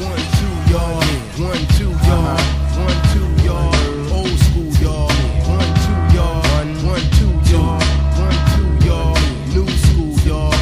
1, 2, y'all. 1, 2, y'all. 1, 2, y'all. Old school, y'all. 1, 2, y'all. 1, 2, y'all. 1, 2, y'all. New school, y'all.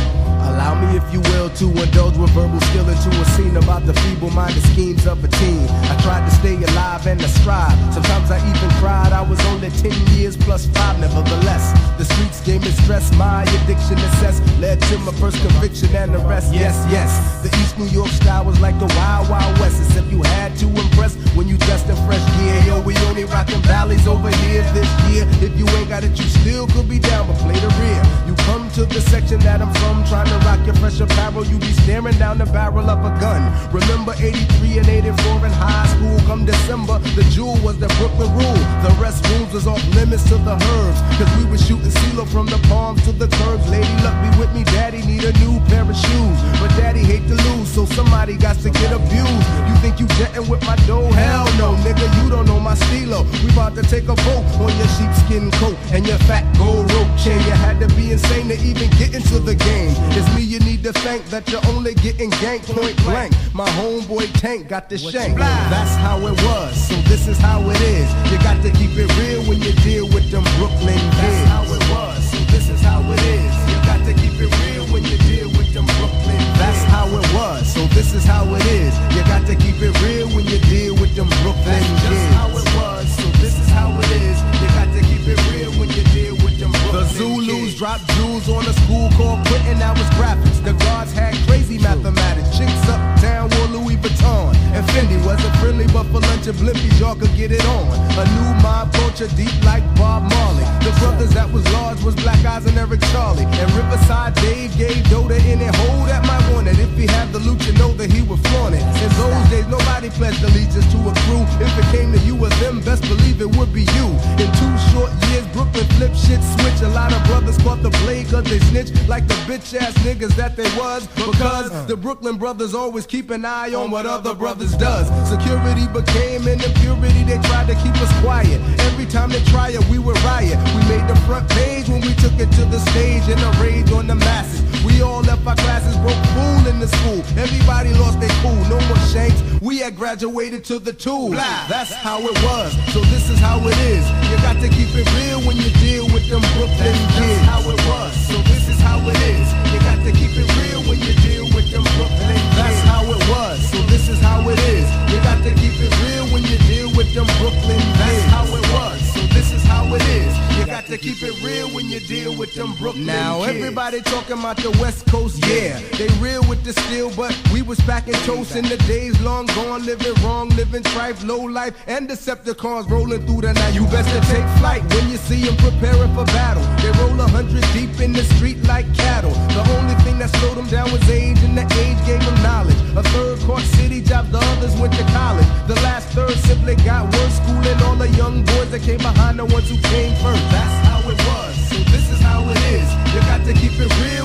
Allow me, if you will, to indulge with verbal skill into a scene about the feeble-minded schemes of a teen. I tried to stay alive and to strive. Sometimes I even cried. I was only 10 years plus 5, nevertheless. The streets gave me stress. My addiction assessed led to my first conviction and arrest. Yes, yes. The East New York style was like the Wild Wild West, except you had to impress when you dressed in fresh gear. Yo, we only rockin' valleys over here this year. If you ain't got it, you still could be down, but play the rear. You come to the section that I'm from, trying to rock your fresh apparel. You be staring down the barrel of a gun. Remember 83 and 84 in high school. Come December, the jewel was the Brooklyn rule. The restrooms was off limits to the herbs, cause we was shooting CeeLo from the palms to the curbs. Lady luck be with me, daddy need a new pair of shoes, but daddy hate to lose, so somebody got to get abused. You think you jetting with my dough? Hell no, nigga, you don't know my stilo. We about to take a vote on your sheepskin coat and your fat gold rope chain. You had to be insane to even get into the game. It's me you need to thank that you're only getting ganked point blank. My homeboy Tank got the shank. That's how it was, so this is how it is. You got to keep it real when you deal with them Brooklyn kids. That's how it was, so this is how it is. You got to keep it real when you deal with them Brooklyn kids. That's how it was, so this is how it is. You got to keep it real when you deal with them Brooklyn kids. That's just how it was, so this is how it is. You got to keep it real when you deal with them Brooklyn kids. The Zulus dropped jewels on a school called Quentin, that was graphics. The guards had crazy mathematics. Chicks uptown wore Louis Vuitton, and Fendi wasn't friendly, but for lunch and blimpies y'all could get it on. A new mob culture deep like Bob Marley. The brothers that was large was Black Eyes and Eric Charlie, and Riverside Dave gave Dota any hole that might want it. If he had the loot, you know that he would flaunt it. In those days nobody pledged allegiance to a crew. If it came to you or them, best believe it would be you. In 2 short years Brooklyn flip shit switch. A lot of brothers caught the blade cause they snitch like the bitch ass niggas that they was, because the Brooklyn brothers always keep an eye on what other brothers does. Security became an impurity, they tried to keep us quiet. Every time they try it, we would riot. We made the front page when we took it to the stage in a rage on the masses. We all left our classes broke fool in the school. Everybody lost their cool, no more shanks. We had graduated to the tool. That's how it was, so this is how it is. You got to keep it real when you deal with them Brooklyn kids. That's how it was, so this is how it is. You got to keep it real when you deal with them Brooklyn kids. That's how it was, so this is how it is. You got to keep it real when you deal with them Brooklyn kids. That's how it was, so this is how it is. You got to keep it real when you deal with them Brooklyn now, kids. Everybody talking about the West Coast, yeah. They real with the steel, but we was packing toast in the days long gone. Living wrong, living trife, low life, and Decepticons rolling through the night. You best to take flight when you see them preparing for battle. They roll 100 deep in the street like cattle. The only thing that slowed them down was age, and the age gave them knowledge. A third court city job, the others went to college. The last third simply got worse, schooling all the young boys that came behind the ones who came first. That's how it was, so this is how it is. You got to keep it real